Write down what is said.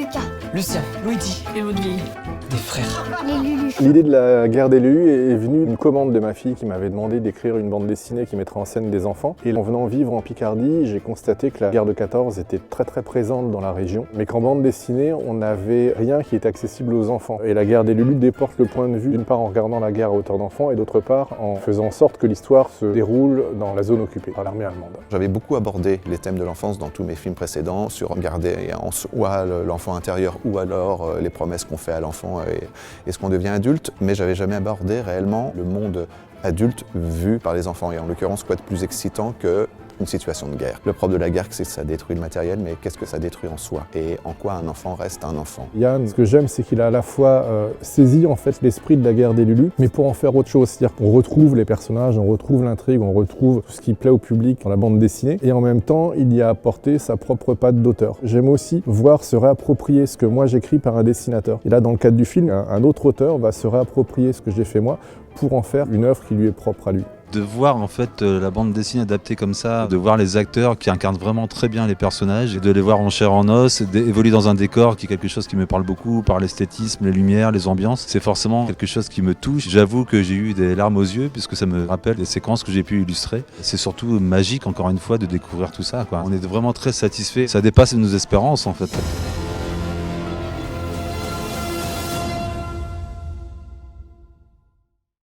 Lucas, Lucien, Luigi et Ludwig. Des frères. les Lulu. L'idée de la guerre des Lulu est venue d'une commande de ma fille qui m'avait demandé d'écrire une bande dessinée qui mettrait en scène des enfants. Et en venant vivre en Picardie, j'ai constaté que la guerre de 14 était très présente dans la région, mais qu'en bande dessinée, on n'avait rien qui était accessible aux enfants. Et la guerre des Lulu déporte le point de vue, d'une part en regardant la guerre à hauteur d'enfant, et d'autre part en faisant en sorte que l'histoire se déroule dans la zone occupée par l'armée allemande. J'avais beaucoup abordé les thèmes de l'enfance dans tous mes films précédents, sur regarder en soi l'enfant intérieur ou alors les promesses qu'on fait à l'enfant et ce qu'on devient adulte, mais j'avais jamais abordé réellement le monde adulte vu par les enfants. Et en l'occurrence, quoi de plus excitant que une situation de guerre. Le propre de la guerre, c'est que ça détruit le matériel, mais qu'est-ce que ça détruit en soi? Et en quoi un enfant reste un enfant? Yann, ce que j'aime, c'est qu'il a à la fois saisi en fait l'esprit de la guerre des Lulu, mais pour en faire autre chose. C'est-à-dire qu'on retrouve les personnages, on retrouve l'intrigue, on retrouve tout ce qui plaît au public dans la bande dessinée, et en même temps, il y a apporté sa propre patte d'auteur. J'aime aussi voir se réapproprier ce que moi j'écris par un dessinateur. Et là, dans le cadre du film, un autre auteur va se réapproprier ce que j'ai fait moi pour en faire une œuvre qui lui est propre à lui. De voir en fait la bande dessinée adaptée comme ça, de voir les acteurs qui incarnent vraiment très bien les personnages et de les voir en chair en os, évoluer dans un décor qui est quelque chose qui me parle beaucoup par l'esthétisme, les lumières, les ambiances, c'est forcément quelque chose qui me touche. J'avoue que j'ai eu des larmes aux yeux puisque ça me rappelle des séquences que j'ai pu illustrer. C'est surtout magique encore une fois de découvrir tout ça, quoi. On est vraiment très satisfait, ça dépasse nos espérances en fait.